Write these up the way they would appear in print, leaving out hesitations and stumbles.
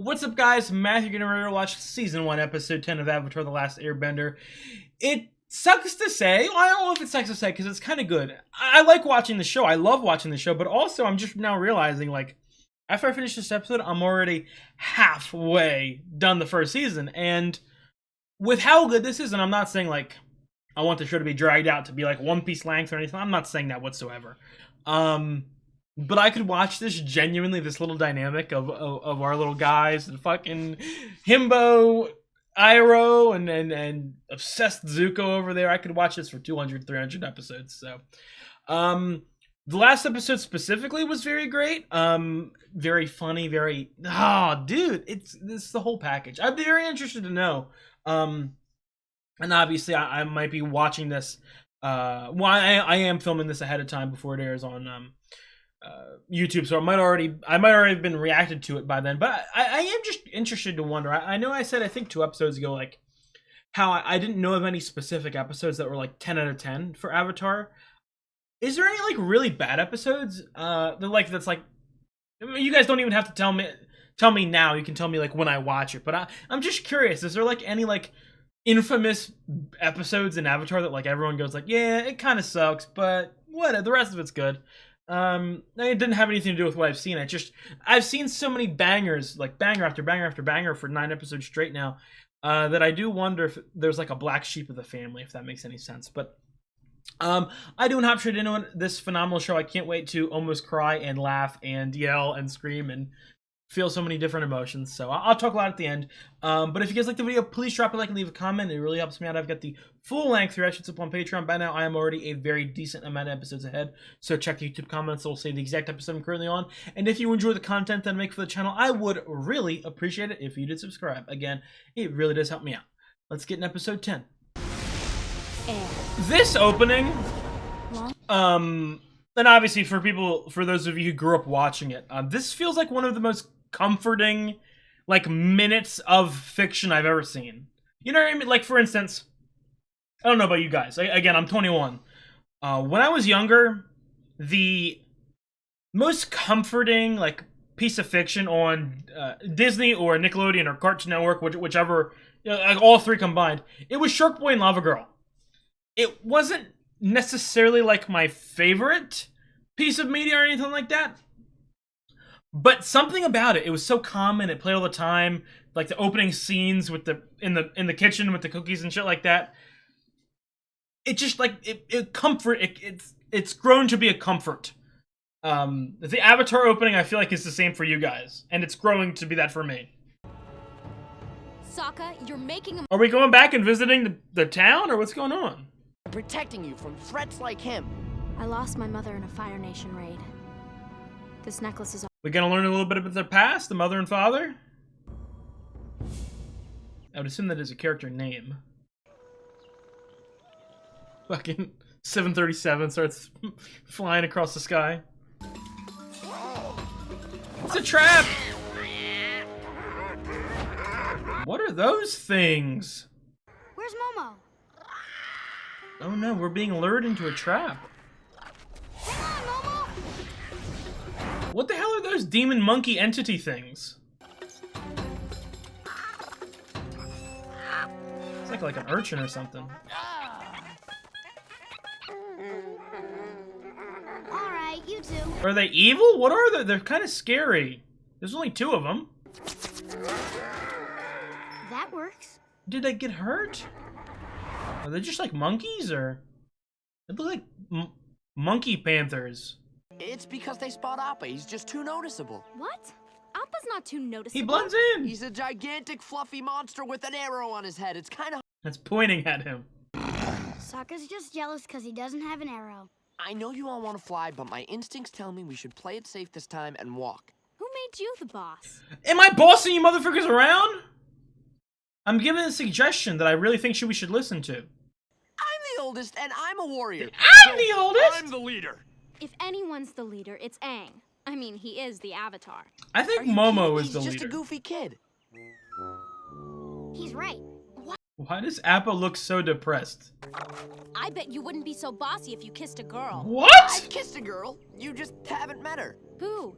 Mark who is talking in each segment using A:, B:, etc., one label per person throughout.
A: What's up, guys? Matthew getting ready to watch Season 1, Episode 10 of Avatar: The Last Airbender. It sucks to say. Well, I don't know if it sucks to say, because it's kind of good. I like watching the show. I love watching the show, but also I'm just now realizing, like, after I finish this episode, I'm already halfway done the first season. And with how good this is, and I'm not saying, like, I want the show to be dragged out to be, like, One Piece length or anything. I'm not saying that whatsoever. But I could watch this genuinely, this little dynamic of our little guys, and fucking Himbo, Iroh, and obsessed Zuko over there. I could watch this for 200, 300 episodes. So, the last episode specifically was very great. Very funny, very, dude, this is the whole package. I'd be very interested to know. And obviously I might be watching this, well, I am filming this ahead of time before it airs on, YouTube, so I might already have been reacted to it by then, but I am just interested to wonder. I know I said, I think 2 episodes ago, like, how I didn't know of any specific episodes that were like 10 out of 10 for Avatar. Is there any like really bad episodes that's like, I mean, you guys don't even have to tell me now, you can tell me like when I watch it, but I'm just curious, is there like any like infamous episodes in Avatar that like everyone goes like, yeah, it kind of sucks, but what, the rest of it's good? It didn't have anything to do with what I've seen. I've seen so many bangers, like banger after banger after banger for 9 episodes straight now, that I do wonder if there's like a black sheep of the family, if that makes any sense. But I do and hop straight into this phenomenal show. I can't wait to almost cry and laugh and yell and scream and feel so many different emotions. So I'll talk a lot at the end. But if you guys like the video, please drop a like and leave a comment. It really helps me out. I've got the full length reactions up on Patreon. By now, I am already a very decent amount of episodes ahead. So check the YouTube comments. It will say the exact episode I'm currently on. And if you enjoy the content that I make for the channel, I would really appreciate it if you did subscribe. Again, it really does help me out. Let's get in episode 10. This opening, and obviously for those of you who grew up watching it, this feels like one of the most comforting like minutes of fiction I've ever seen. You know what I mean? Like, for instance, I don't know about you guys. Again, I'm 21. When I was younger, the most comforting like piece of fiction on Disney or Nickelodeon or Cartoon Network, whichever, like all 3 combined, it was Shark Boy and Lava Girl. It wasn't necessarily like my favorite piece of media or anything like that, but something about it was so common. It played all the time, like the opening scenes with in the kitchen with the cookies and shit like that. It just like it's grown to be a comfort. The Avatar opening, I feel like, is the same for you guys, and it's growing to be that for me.
B: Sokka, you're making a...
A: Are we going back and visiting the town, or what's going on?
C: Protecting you from threats like him.
B: I lost my mother in a Fire Nation raid. This necklace is...
A: We're gonna learn a little bit about their past, the mother and father? I would assume that is a character name. Fucking 737 starts flying across the sky. It's a trap! What are those things?
B: Where's Momo?
A: Oh no, we're being lured into a trap.
B: Hang on, Momo!
A: What the hell are those demon monkey entity things? It's like an urchin or something.
B: Alright, you two.
A: Are they evil? What are they? They're kind of scary. There's only 2 of them.
B: That works.
A: Did they get hurt? Are they just like monkeys, or they look like monkey panthers?
C: It's because they spot Appa. He's just too noticeable.
B: What? Appa's not too noticeable.
A: He blends in.
C: He's a gigantic fluffy monster with an arrow on his head. It's kind of...
A: That's pointing at him.
B: Sokka's just jealous because he doesn't have an arrow.
C: I know you all want to fly, but my instincts tell me we should play it safe this time and walk.
B: Who made you the boss?
A: Am I bossing you motherfuckers around? I'm giving a suggestion that I really think we should listen to.
C: I'm the oldest, and I'm a warrior.
A: I'm the oldest?
C: I'm the leader.
B: If anyone's the leader, it's Aang. I mean, he is the Avatar.
A: I think
C: Are you
A: Momo
C: kidding?
A: is the
C: He's
A: leader.
C: just a goofy kid.
B: He's right.
A: Why does Appa look so depressed?
B: I bet you wouldn't be so bossy if you kissed a girl.
A: What?
C: I've kissed a girl. You just haven't met her.
B: Who?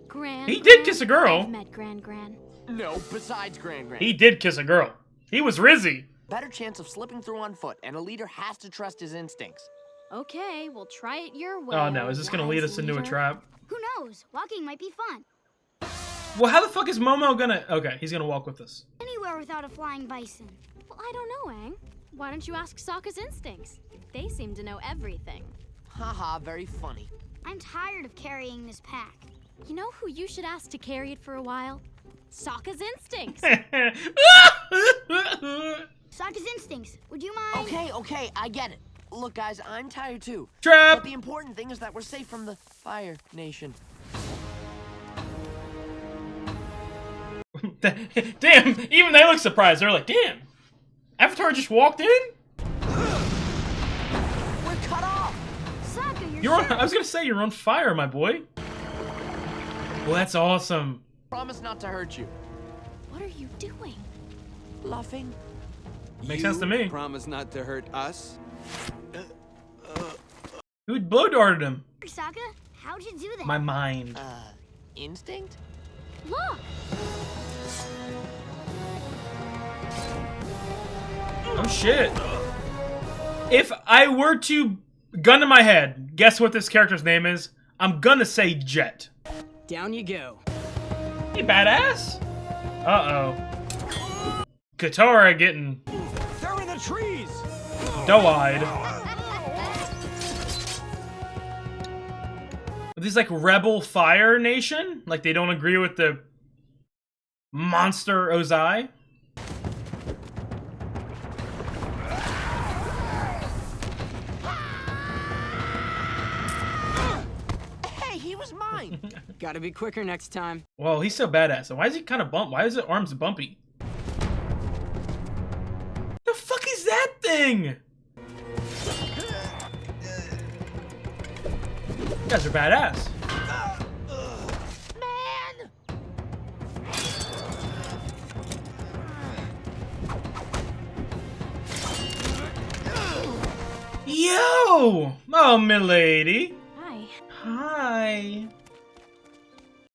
B: Gran.
A: He did kiss a girl.
B: I've met Gran.
C: No, besides Grand.
A: He did kiss a girl. He was Rizzy.
C: Better chance of slipping through on foot, and a leader has to trust his instincts.
B: Okay, we'll try it your way.
A: Oh no, is this gonna lead
B: wise
A: us into a
B: leader.
A: trap?
D: Who knows? Walking might be fun.
A: Well, how the fuck is Momo gonna... Okay, he's gonna walk with us.
D: Anywhere without a flying bison.
B: Well, I don't know, Aang. Why don't you ask Sokka's instincts? They seem to know everything.
C: Haha, very funny.
D: I'm tired of carrying this pack.
B: You know who you should ask to carry it for a while? Sokka's instincts.
D: Sokka's instincts. Would you mind?
C: Okay, I get it. Look, guys, I'm tired too.
A: Trap!
C: But the important thing is that we're safe from the Fire Nation.
A: Damn, even they look surprised. They're like, damn, Avatar just walked in?
C: We're cut off!
D: Sokka,
A: You're on, I was gonna say, you're on fire, my boy. Well, that's awesome.
C: Promise not to hurt you.
B: What are you doing?
C: Bluffing?
A: Makes sense to me.
E: Promise not to hurt us.
A: Who blow darted him?
D: Sokka, how'd you do that?
A: My mind.
C: Instinct?
B: Look!
A: Oh shit. If I were to gun to my head, guess what this character's name is? I'm gonna say Jet.
F: Down you go.
A: Hey, badass. Uh-oh. Katara getting
E: They're in the trees!
A: doe-eyed. Are these like rebel Fire Nation? Like they don't agree with the monster Ozai?
C: Hey, he was mine!
F: Gotta be quicker next time.
A: Well, he's so badass. Why is he kind of bump? Why is his arms bumpy? The fuck is that thing? You guys are badass.
C: Man!
A: Yo! Oh, milady.
B: Hi.
A: Hi.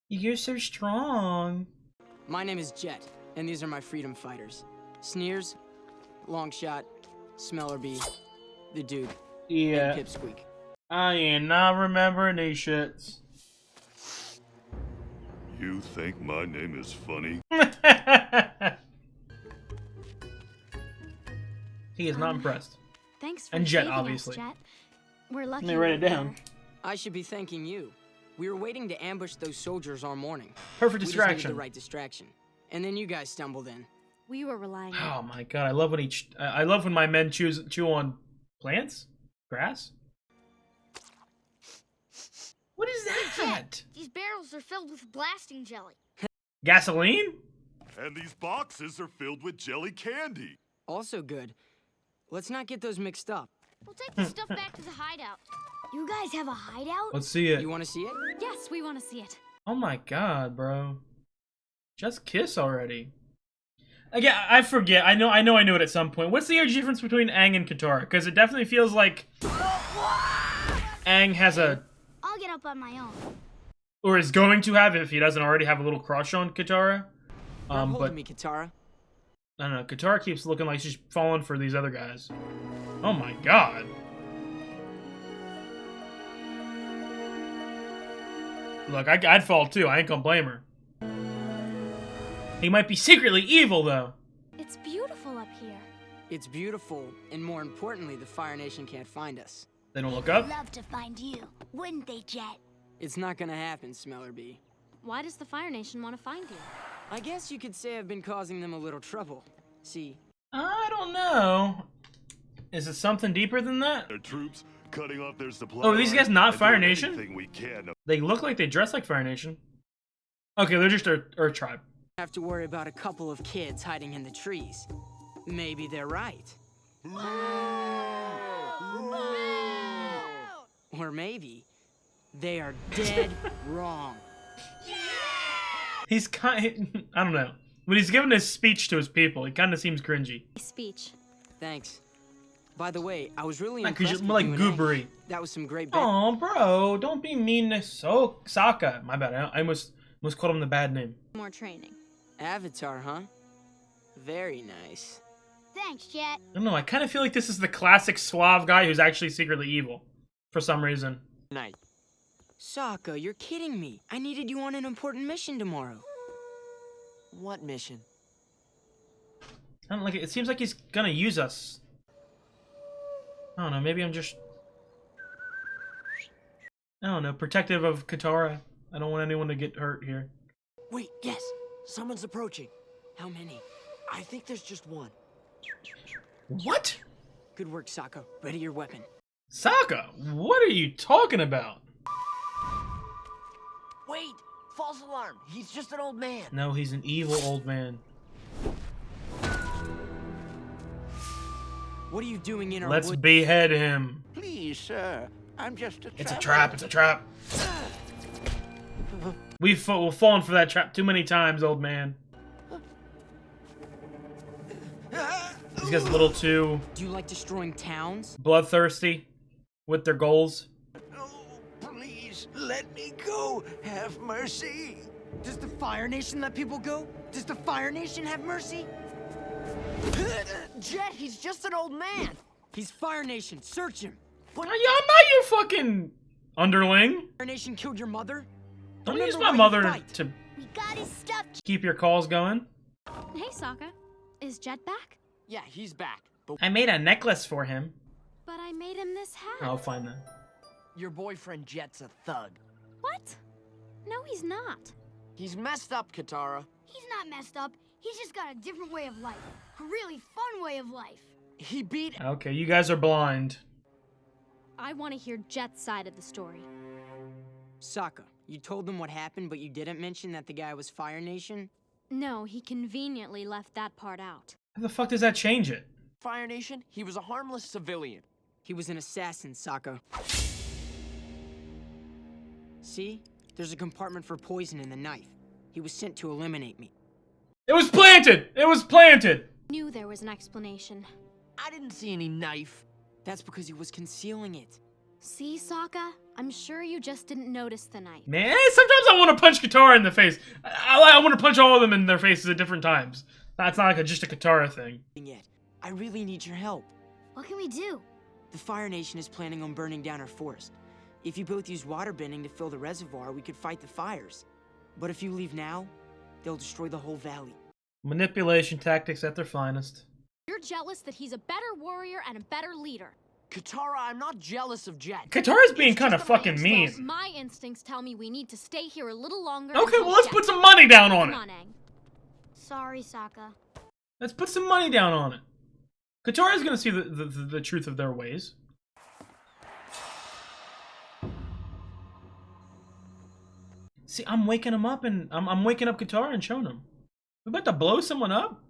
A: You're so strong.
F: My name is Jet, and these are my freedom fighters. Sneers, Longshot, Smellerbee, the Dude,
A: Yeah.
F: and Pipsqueak.
A: I am not remembering these shits.
G: You think my name is funny?
A: He is not impressed.
B: Thanks for
A: And Jet,
B: saving us,
A: obviously.
B: Jet. We're lucky.
A: Let me write
B: we're
A: it down.
B: here.
F: I should be thanking you. We were waiting to ambush those soldiers all morning.
A: Perfect
F: We just needed
A: distraction.
F: the right distraction. And then you guys stumbled in.
B: We were relying on.
A: Oh my god, I love when I love when my men chew on plants, grass. What is that?
D: These barrels are filled with blasting jelly.
A: Gasoline?
G: And these boxes are filled with jelly candy.
F: Also good. Let's not get those mixed up.
D: We'll take the stuff back to the hideout. You guys have a hideout?
A: Let's see it.
F: You want to see it?
B: Yes, we want to see it.
A: Oh my god, bro. Just kiss already. Again, I forget. I know I knew it at some point. What's the age difference between Aang and Katara? Because it definitely feels like Aang has a,
D: I'll get up on my own.
A: or is going to have, if he doesn't already have a little crush on Katara.
F: Grab hold
A: But
F: of me, Katara.
A: I don't know. Katara keeps looking like she's falling for these other guys. Oh my god. Look, I'd fall too. I ain't gonna blame her. He might be secretly evil, though.
B: It's beautiful up here.
F: It's beautiful, and more importantly, the Fire Nation can't find us.
A: They don't look up.
D: Love to find you, wouldn't they, Jet?
F: It's not gonna happen, Smellerbee.
B: Why does the Fire Nation want to find you?
F: I guess you could say I've been causing them a little trouble. See,
A: I don't know. Is it something deeper than that?
G: Their troops cutting off their supply.
A: Oh, are these guys not
G: and
A: Fire
G: doing
A: Nation?
G: anything we can.
A: They look like they dress like Fire Nation. Okay, they're just Earth tribe.
F: have to worry about a couple of kids hiding in the trees. Maybe they're right. Or maybe they are dead wrong.
A: He's kind. I don't know. When he's giving his speech to his people, he kind of seems cringy.
B: Speech.
F: Thanks. By the way, I was really
A: Like, 'cause
F: impressed
A: you're
F: with
A: like
F: you and Aang.
A: goobery.
F: That was some great.
A: Oh, bro, don't be mean to Sokka. My bad. I almost called him the bad name.
B: More training.
F: Avatar, huh? Very nice.
D: Thanks, Jet.
A: I don't know, I kind of feel like this is the classic suave guy who's actually secretly evil. For some reason.
C: Night.
F: Sokka, you're kidding me. I needed you on an important mission tomorrow.
C: What mission?
A: I don't like it. It seems like he's gonna use us. I don't know, maybe I'm just... I don't know, protective of Katara. I don't want anyone to get hurt here.
C: Wait, yes. Someone's approaching.
F: How many?
C: I think there's just one.
A: What?
F: Good work, Sokka. Ready your weapon.
A: Sokka, what are you talking about?
C: Wait! False alarm. He's just an old man.
A: No, he's an evil old man.
F: What are you doing in our
A: Let's
F: wood?
A: behead him.
E: Please, sir. I'm just a
A: It's a trap, it's a trap. We've fallen for that trap too many times, old man. These guys are a little too
F: Do you like destroying towns?
A: bloodthirsty with their goals.
E: Oh, please, let me go. Have mercy.
F: Does the Fire Nation let people go? Does the Fire Nation have mercy?
C: Jet, he's just an old man.
F: He's Fire Nation. Search him.
A: I'm not your fucking underling.
F: Fire Nation killed your mother?
A: Don't
F: Remember
A: use my
F: why you
A: mother
F: fight.
A: to
D: We got his stuff.
A: keep your calls going.
B: Hey, Sokka. Is Jet back?
C: Yeah, he's back. But
A: I made a necklace for him.
B: But I made him this hat.
A: I'll find that.
C: your boyfriend Jet's a thug.
B: What? No, he's not.
C: He's messed up, Katara.
D: He's not messed up. He's just got a different way of life. A really fun way of life.
C: He beat...
A: Okay, you guys are blind.
B: I want to hear Jet's side of the story.
F: Sokka, you told them what happened, but you didn't mention that the guy was Fire Nation?
B: No, he conveniently left that part out.
A: How the fuck does that change it?
C: Fire Nation, he was a harmless civilian.
F: He was an assassin, Sokka. See? There's a compartment for poison in the knife. He was sent to eliminate me.
A: It was planted! It was planted!
B: Knew there was an explanation.
C: I didn't see any knife.
F: That's because he was concealing it.
B: See, Sokka? I'm sure you just didn't notice the knife.
A: Man, sometimes I want to punch Katara in the face. I want to punch all of them in their faces at different times. That's not like just a Katara thing.
F: Yet, I really need your help.
D: What can we do?
F: The Fire Nation is planning on burning down our forest. If you both use water bending to fill the reservoir, we could fight the fires. But if you leave now, they'll destroy the whole valley.
A: Manipulation tactics at their finest.
B: You're jealous that he's a better warrior and a better leader.
C: Katara, I'm not jealous of Jet.
A: Katara's being
C: It's
A: kind of
C: just the way
A: fucking
C: it's
A: mean.
B: My instincts tell me we need to stay here a little longer.
A: Okay,
B: until
A: well, let's
B: Jet-
A: put some money down on
B: Come
A: it.
B: on, Aang.
D: Sorry, Sokka.
A: Let's put some money down on it. Katara's gonna see the truth of their ways. See, I'm waking him up, and I'm waking up Katara and showing him. We about to blow someone up?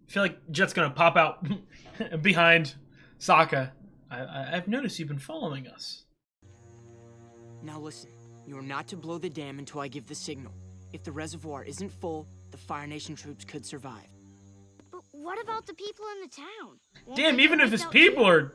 A: I feel like Jet's gonna pop out behind Sokka. I've noticed you've been following us.
F: Now listen, you are not to blow the dam until I give the signal. If the reservoir isn't full, the Fire Nation troops could survive.
D: But what about the people in the town? Won't
A: Damn,
D: they
A: even
D: get
A: if his
D: wiped out
A: people
D: too?
A: are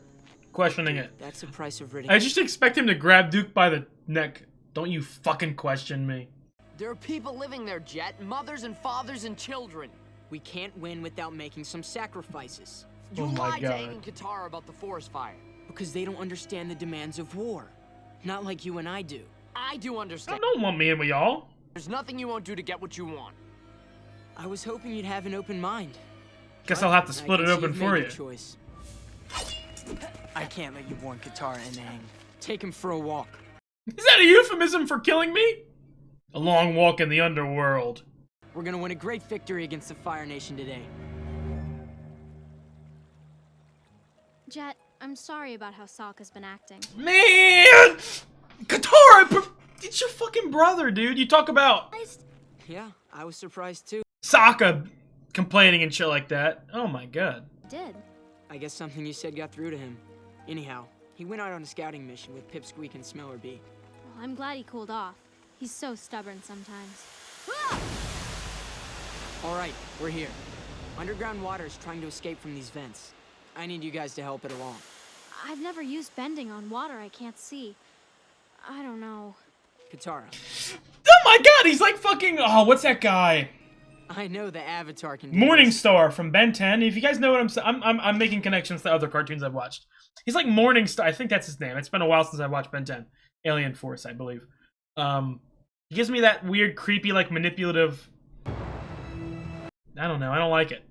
A: questioning it.
F: That's the price of
A: I
F: ridicule.
A: just expect him to grab Duke by the neck. Don't you fucking question me.
C: There are people living there, Jet. Mothers and fathers and children.
F: We can't win without making some sacrifices.
C: You
A: Oh my
C: lied to
A: God.
C: Aang and Katara about the forest fire.
F: Because they don't understand the demands of war. Not like you and I do.
C: I do
A: I
C: understand.
A: don't want me in with y'all.
C: There's nothing you won't do to get what you want.
F: I was hoping you'd have an open mind.
A: Guess I'll have to split
F: I
A: it
F: guess
A: open
F: you've
A: for
F: made
A: you.
F: your choice. I can't let you warn Katara and Aang. Take him for a walk.
A: Is that a euphemism for killing me? A long walk in the underworld.
F: We're gonna win a great victory against the Fire Nation today.
B: Jet, I'm sorry about how Sokka's been acting.
A: Man! Katara! It's your fucking brother, dude. You talk about
F: Yeah, I was surprised too.
A: Sokka complaining and shit like that. Oh my god.
B: Did.
F: I guess something you said got through to him. Anyhow, he went out on a scouting mission with Pipsqueak and Smeller Bee.
B: Well, I'm glad he cooled off. He's so stubborn sometimes.
F: Alright, we're here. Underground water is trying to escape from these vents. I need you guys to help it along.
B: I've never used bending on water I can't see. I don't know.
F: Katara,
A: Oh my god, he's like fucking. Oh, what's that guy?
F: I know the Avatar can do this.
A: Morningstar from Ben 10. If you guys know what I'm saying, I'm making connections to other cartoons I've watched. He's like Morningstar. I think that's his name. It's been a while since I watched Ben 10. Alien Force, I believe. He gives me that weird, creepy, like manipulative. I don't know. I don't like it.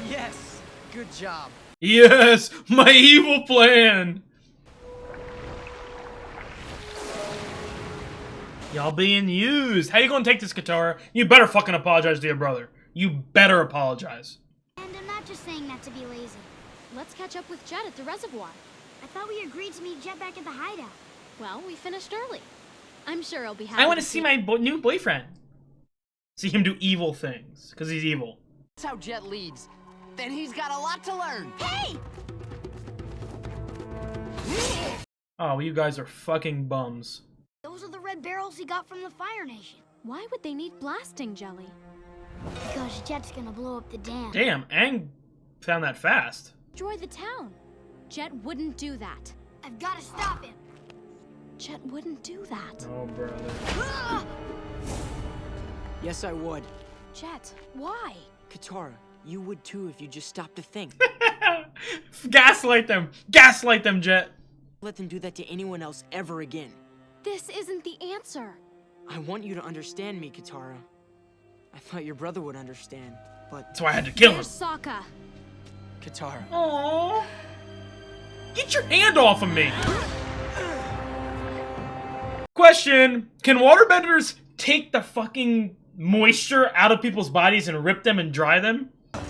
F: Yes, good job.
A: Yes, my evil plan. Y'all being used. How you gonna take this, Katara? You better fucking apologize to your brother. You better apologize.
D: And I'm not just saying that to be lazy.
B: Let's catch up with Jet at the reservoir.
D: I thought we agreed to meet Jet back at the hideout.
B: Well, we finished early. I'm sure he'll be happy.
A: I want to see my new boyfriend. See him do evil things, because he's evil.
C: That's how Jet leads. Then he's got a lot to learn.
D: Hey!
A: Oh, well, you guys are fucking bums.
D: Those are the red barrels he got from the Fire Nation.
B: Why would they need blasting jelly?
D: Because Jet's gonna blow up the dam.
A: Damn, Aang found that fast.
B: Destroy the town. Jet wouldn't do that.
D: I've gotta stop him.
B: Jet wouldn't do that.
A: Oh, brother.
D: Ah!
F: Yes, I would.
B: Jet, why?
F: Katara, you would too if you just stopped to think.
A: Gaslight them. Gaslight them, Jet.
F: Let them do that to anyone else ever again.
B: This isn't the answer.
F: I want you to understand me, Katara. I thought your brother would understand, but
A: That's why I had to kill him.
B: Where's Sokka?
F: Katara.
A: Aww. Get your hand off of me. Question. Can waterbenders take the fucking moisture out of people's bodies and rip them and dry them?
D: I'm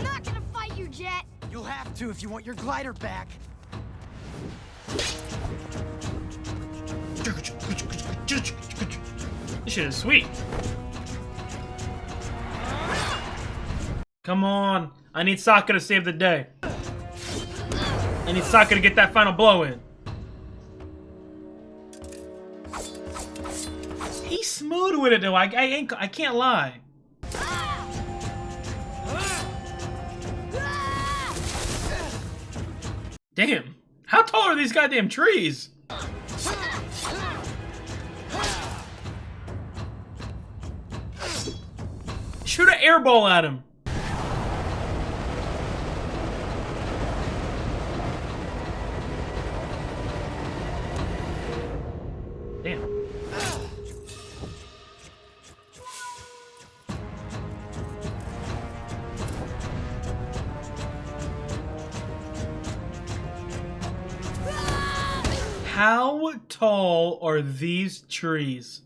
D: not gonna fight you, Jet.
F: You'll have to if you want your glider back.
A: This shit is sweet. Come on. I need Sokka to save the day. I need Sokka to get that final blow in. He's smooth with it though. I can't lie. Damn. How tall are these goddamn trees? Shoot an air ball at him. Damn. How tall are these trees?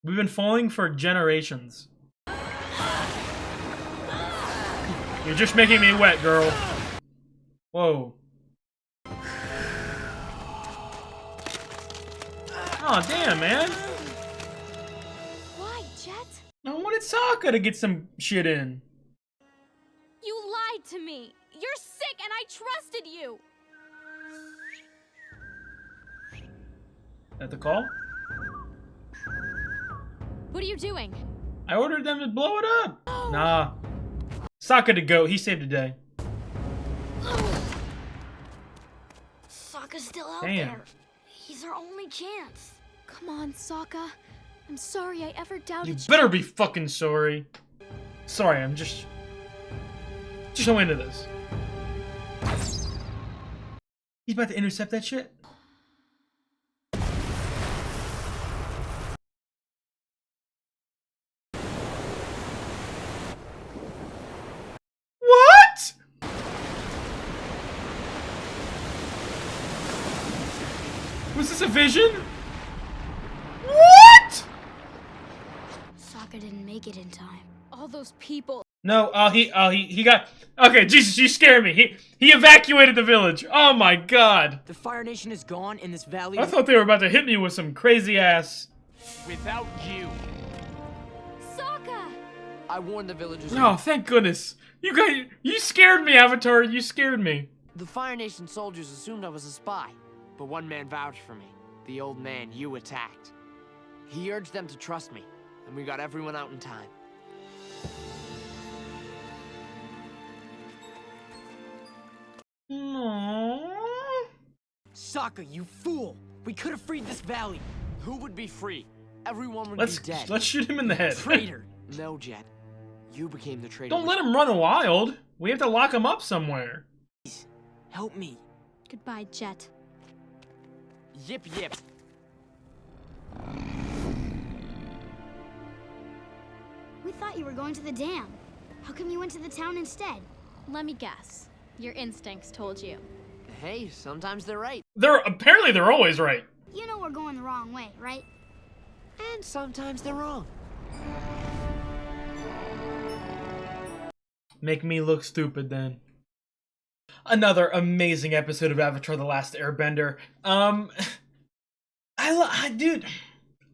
A: We've been falling for generations. You're just making me wet, girl. Whoa. Oh, damn, man.
B: Why, Jet?
A: I wanted Sokka to get some shit in.
B: You lied to me. You're sick and I trusted you.
A: That the call?
B: What are you doing?
A: I ordered them to blow it up. Nah. Sokka to go. He saved the day.
D: Sokka's still out
A: Damn.
D: there. He's our only chance.
B: Come on, Sokka. I'm sorry I ever
A: You
B: doubted you.
A: better be fucking sorry. Sorry, I'm just so into this. He's about to intercept that shit. What? Was this a vision? What?
D: Sokka didn't make it in time.
B: All those people.
A: No, he got. Okay, Jesus, you scared me. He evacuated the village. Oh my God.
F: The Fire Nation is gone in this valley.
A: I thought they were about to hit me with some crazy ass.
C: Without you.
B: Sokka!
C: I warned the villagers.
A: Oh, thank goodness. You scared me, Avatar. You scared me.
C: The Fire Nation soldiers assumed I was a spy, but one man vouched for me. The old man you attacked. He urged them to trust me, and we got everyone out in time.
A: Aww.
F: Arasaka, you fool! We could have freed this valley.
C: Who would be free? Everyone would
A: Let's
C: be dead.
A: let's shoot him in the head.
F: Traitor!
C: No, Jet. You became the traitor.
A: Don't let him run wild. We have to lock him up somewhere.
F: Help me.
B: Goodbye, Jet.
C: Yip yip.
D: We thought you were going to the dam. How come you went to the town instead?
B: Let me guess. Your instincts told you.
C: Hey, sometimes they're right.
A: They're always right.
D: You know we're going the wrong way, right?
C: And sometimes they're wrong.
A: Make me look stupid then. Another amazing episode of Avatar: The Last Airbender. Dude,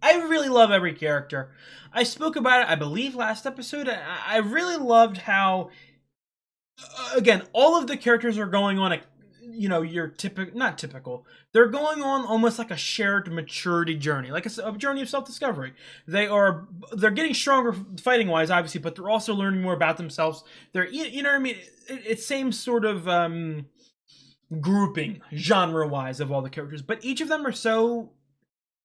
A: I really love every character. I spoke about it, I believe, last episode. I really loved how, again, all of the characters are going on your not typical. They're going on almost like a shared maturity journey, like a journey of self-discovery. They're getting stronger fighting wise, obviously, but they're also learning more about themselves. They're, you know what I mean? It's same sort of grouping genre wise of all the characters, but each of them are so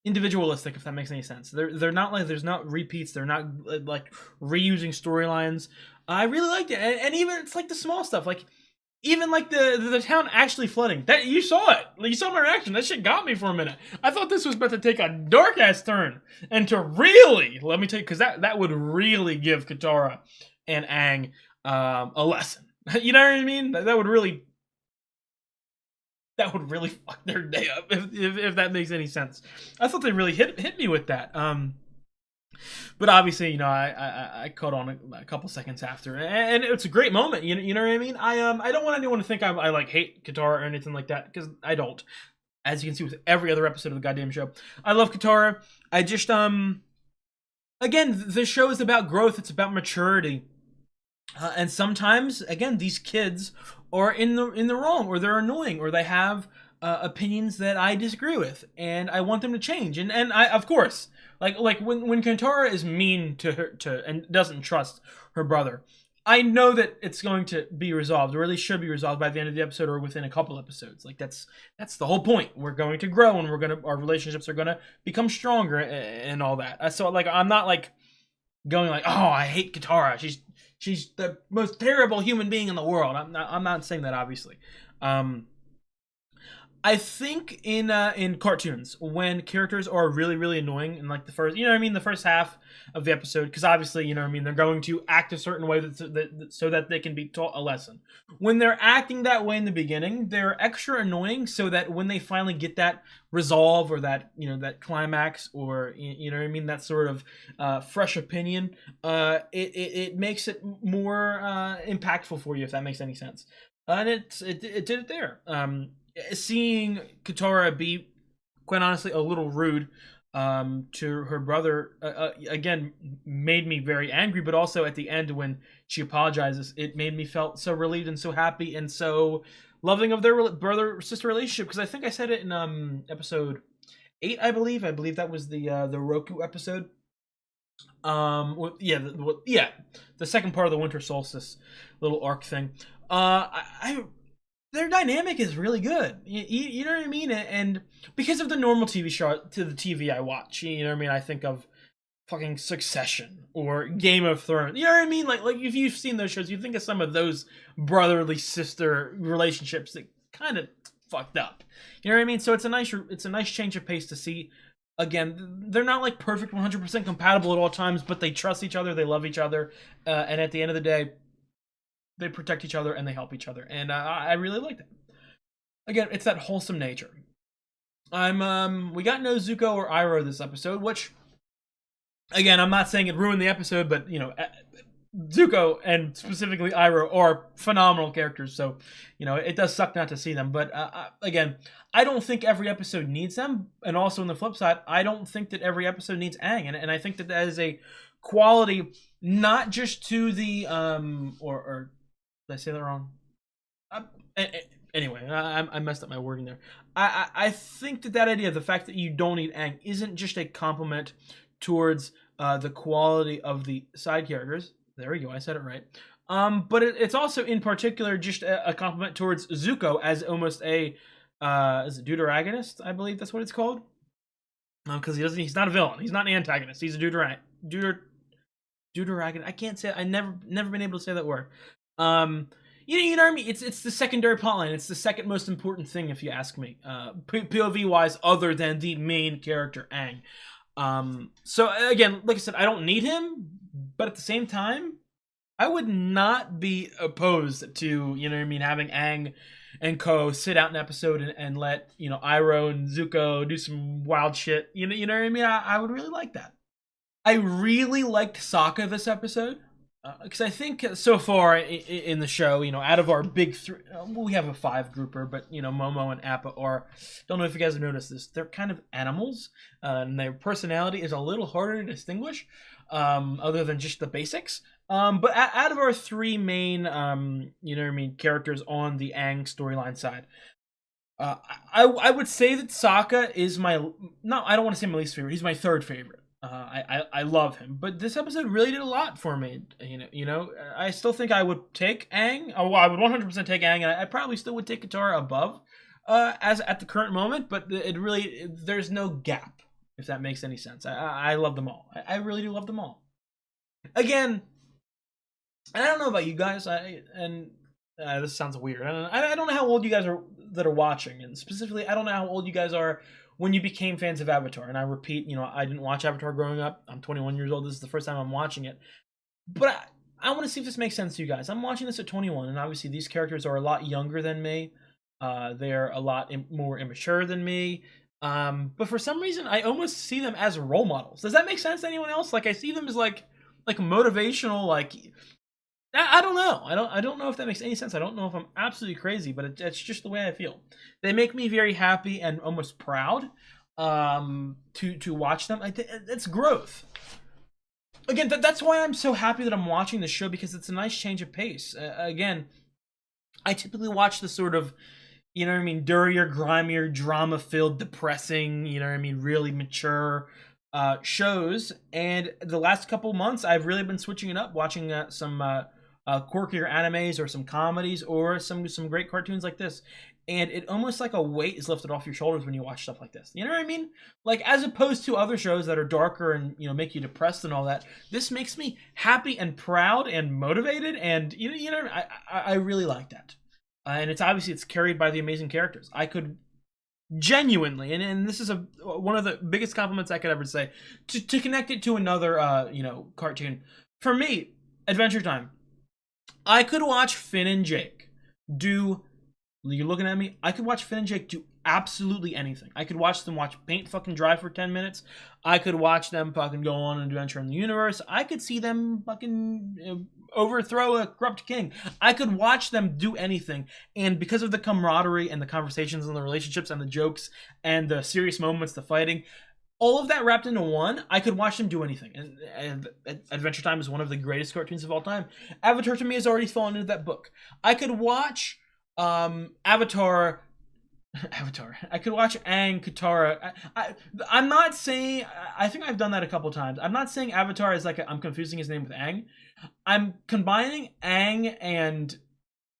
A: individualistic, if that makes any sense. They're not like, there's not repeats. They're not like reusing storylines. I really liked it, and even it's like the small stuff, like. Even like the town actually flooding. That you saw it. You saw my reaction. That shit got me for a minute. I thought this was about to take a dark ass turn. And to really, let me tell you, because that would really give Katara and Aang a lesson. You know what I mean? That would really fuck their day up if that makes any sense. I thought they really hit me with that. But obviously, I caught on a couple seconds after, and it's a great moment. You know what I mean? I don't want anyone to think I like hate Katara or anything like that, because I don't. As you can see with every other episode of the goddamn show, I love Katara. I just again, the show is about growth. It's about maturity, and sometimes, again, these kids are in the wrong, or they're annoying, or they have opinions that I disagree with, and I want them to change. And I, of course. Like when Katara is mean to her and doesn't trust her brother, I know that it's going to be resolved, or at least should be resolved by the end of the episode or within a couple episodes. Like that's the whole point. We're going to grow, and our relationships are gonna become stronger and all that. So like I'm not like going like, oh, I hate Katara. She's the most terrible human being in the world. I'm not saying that, obviously. I think in cartoons, when characters are really, really annoying in like the first, the first half of the episode, because obviously, they're going to act a certain way so that they can be taught a lesson. When they're acting that way in the beginning, they're extra annoying so that when they finally get that resolve or that, that climax or, that sort of fresh opinion, it makes it more impactful for you, if that makes any sense. And it did it there. Seeing Katara be, quite honestly, a little rude to her brother, again, made me very angry, but also at the end when she apologizes, it made me felt so relieved and so happy and so loving of their brother-sister relationship, because I think I said it in episode 8, I believe that was the Roku episode. The second part of the Winter Solstice little arc thing. Their dynamic is really good. You know what I mean? And because of the normal TV show, to the TV I watch, you know what I mean? I think of fucking Succession or Game of Thrones. You know what I mean? Like if you've seen those shows, you think of some of those brotherly sister relationships that kind of fucked up. You know what I mean? So it's a nice change of pace to see. Again, they're not like perfect 100% compatible at all times, but they trust each other, they love each other, and at the end of the day, they protect each other and they help each other, and I really like that. Again, it's that wholesome nature. We got no Zuko or Iroh this episode, which, again, I'm not saying it ruined the episode, but Zuko and specifically Iroh are phenomenal characters, so it does suck not to see them. But again, I don't think every episode needs them, and also on the flip side, I don't think that every episode needs Aang, and I think that is a quality not just to the or did I say that wrong? Anyway, I messed up my wording there. I think that idea, the fact that you don't need Aang, isn't just a compliment towards the quality of the side characters. There we go, I said it right. But it's also in particular just a compliment towards Zuko as almost a is it deuteragonist? I believe that's what it's called. Because he's not a villain. He's not an antagonist. He's a deuteragonist. I can't say it. I never been able to say that word. You know what I mean? It's the secondary plotline. It's the second most important thing, if you ask me. POV wise, other than the main character Aang. So again, like I said, I don't need him, but at the same time, I would not be opposed to, you know what I mean, having Aang and Co sit out an episode and let, you know, Iroh and Zuko do some wild shit. You know what I mean? I would really like that. I really liked Sokka this episode. Because I think so far in the show, you know, out of our big three, we have a 5-grouper, but, you know, Momo and Appa are, don't know if you guys have noticed this, they're kind of animals, and their personality is a little harder to distinguish, other than just the basics. But out of our 3 main, you know what I mean, characters on the Aang storyline side, I would say that Sokka is I don't want to say my least favorite, he's my 3rd favorite. I love him, but this episode really did a lot for me. You know, I still think I would take Aang. Oh, well, I would 100% take Aang, and I probably still would take Katara above, as at the current moment. But there's no gap, if that makes any sense. I love them all. I really do love them all. Again, and I don't know about you guys. This sounds weird. I don't know how old you guys are that are watching, and specifically, I don't know how old you guys are when you became fans of Avatar. And I repeat, you know, I didn't watch Avatar growing up. I'm 21 years old. This is the first time I'm watching it. But I want to see if this makes sense to you guys. I'm watching this at 21, and obviously these characters are a lot younger than me. They're a lot more immature than me. But for some reason, I almost see them as role models. Does that make sense to anyone else? Like, I see them as like motivational, like, I don't know. I don't know if that makes any sense. I don't know if I'm absolutely crazy, but it's just the way I feel. They make me very happy and almost proud to watch them. It's growth. Again, that's why I'm so happy that I'm watching this show, because it's a nice change of pace. Again, I typically watch the sort of, you know what I mean, dirtier, grimier, drama-filled, depressing, you know what I mean, really mature shows. And the last couple months, I've really been switching it up, watching some quirkier animes or some comedies or some great cartoons like this. And it almost like a weight is lifted off your shoulders when you watch stuff like this. You know what I mean? Like, as opposed to other shows that are darker and, you know, make you depressed and all that, this makes me happy and proud and motivated, and you know I really like that. And it's obviously it's carried by the amazing characters. I could genuinely, and this is one of the biggest compliments I could ever say, to connect it to another you know, cartoon. For me, Adventure Time. I could watch Finn and Jake do. You're looking at me? I could watch Finn and Jake do absolutely anything. I could watch them paint fucking dry for 10 minutes. I could watch them fucking go on an adventure in the universe. I could see them fucking overthrow a corrupt king. I could watch them do anything. And because of the camaraderie and the conversations and the relationships and the jokes and the serious moments, the fighting, all of that wrapped into one, I could watch them do anything. And Adventure Time is one of the greatest cartoons of all time. Avatar to me has already fallen into that book. I could watch Avatar. I could watch Aang, Katara. I'm not saying. I think I've done that a couple times. I'm not saying Avatar is like I'm confusing his name with Aang. I'm combining Aang and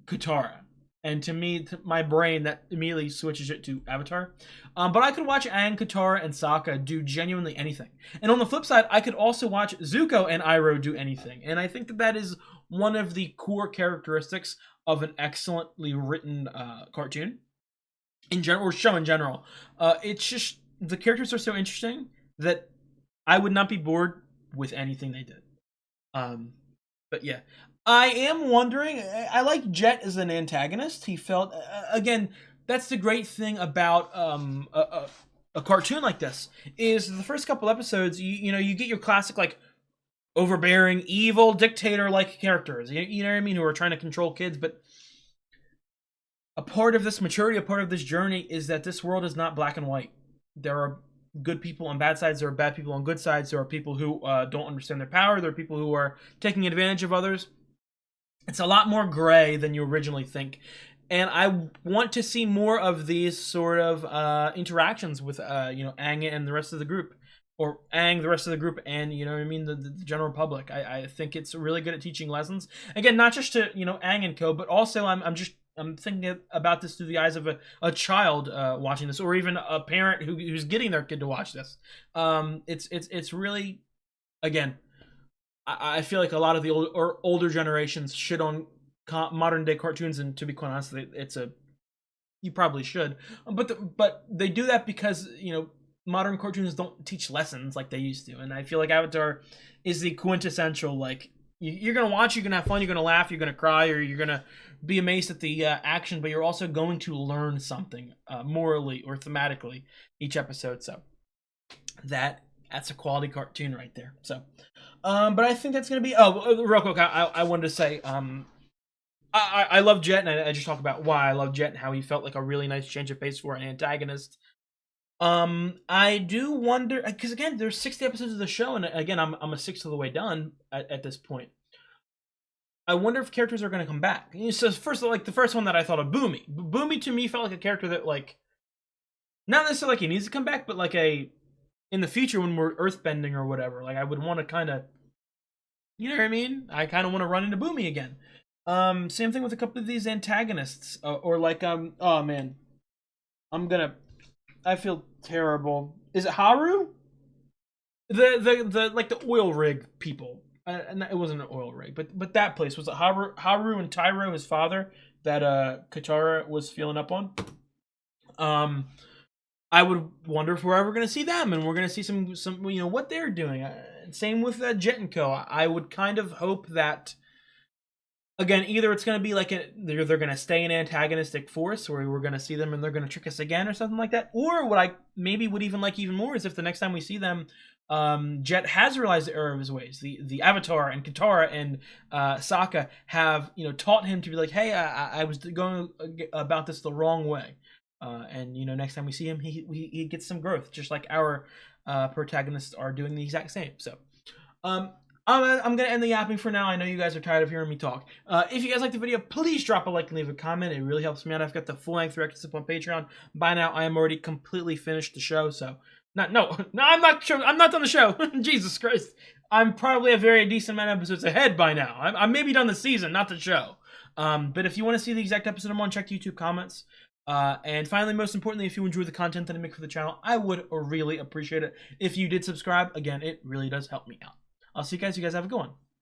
A: Katara, and to me, to my brain, that immediately switches it to Avatar. But I could watch Aang, Katara, and Sokka do genuinely anything. And on the flip side, I could also watch Zuko and Iroh do anything. And I think that is one of the core characteristics of an excellently written cartoon in general, or show in general. It's just the characters are so interesting that I would not be bored with anything they did. But yeah, I am wondering. I like Jet as an antagonist. He felt again. That's the great thing about a cartoon like this is the first couple episodes. You know you get your classic like overbearing, evil, dictator-like characters. You know what I mean? Who are trying to control kids. But a part of this maturity, a part of this journey is that this world is not black and white. There are good people on bad sides. There are bad people on good sides. There are people who don't understand their power. There are people who are taking advantage of others. It's a lot more gray than you originally think. And I want to see more of these sort of interactions with, you know, Aang and the rest of the group. Or Aang, the rest of the group, and, you know what I mean, the general public. I think it's really good at teaching lessons. Again, not just to, you know, Aang and co, but also I'm I'm thinking about this through the eyes of a child watching this, or even a parent who's getting their kid to watch this. It's really, again, I feel like a lot of the older generations shit on modern day cartoons, and to be quite honest, you probably should, but they do that because modern cartoons don't teach lessons like they used to, and I feel like Avatar is the quintessential, like, you're gonna watch, you're gonna have fun, you're gonna laugh, you're gonna cry, or you're gonna be amazed at the action, but you're also going to learn something morally or thematically each episode. So that's a quality cartoon right there. So but I think that's gonna be real quick, I wanted to say I love Jet, and I just talked about why I love Jet and how he felt like a really nice change of pace for an antagonist. I do wonder, because again, there's 60 episodes of the show, and again, I'm a sixth of the way done at this point. I wonder if characters are going to come back. So the first one that I thought of, Boomy. Boomy to me felt like a character that, like, not necessarily like he needs to come back, but like in the future when we're earthbending or whatever, like I would want to kind of, you know what I mean? I kind of want to run into Boomy again. Same thing with a couple of these antagonists, or like oh man, I feel terrible. Is it Haru? The like the oil rig people. And it wasn't an oil rig, but that place was it Haru and Tyro, his father, that Katara was feeling up on. I would wonder if we're ever going to see them, and we're going to see some what they're doing. Same with Jet and Co. I would kind of hope that, again, either it's going to be like they're going to stay an antagonistic force, or we're going to see them and they're going to trick us again or something like that. Or what I maybe would even like even more is if the next time we see them, Jet has realized the error of his ways. The Avatar and Katara and Sokka have taught him to be like, hey, I was going about this the wrong way, and next time we see him, he gets some growth, just like our protagonists are doing the exact same. So I'm going to end the yapping for now. I know you guys are tired of hearing me talk. If you guys like the video, please drop a like and leave a comment. It really helps me out. I've got the full-length records up on Patreon. By now, I am already completely finished the show, so... No, I'm not sure. I'm not done the show. Jesus Christ. I'm probably a very decent amount of episodes ahead by now. I'm maybe done the season, not the show. But if you want to see the exact episode I'm on, check the YouTube comments. And finally, most importantly, if you enjoy the content that I make for the channel, I would really appreciate it if you did subscribe. Again, it really does help me out. I'll see you guys. You guys have a good one.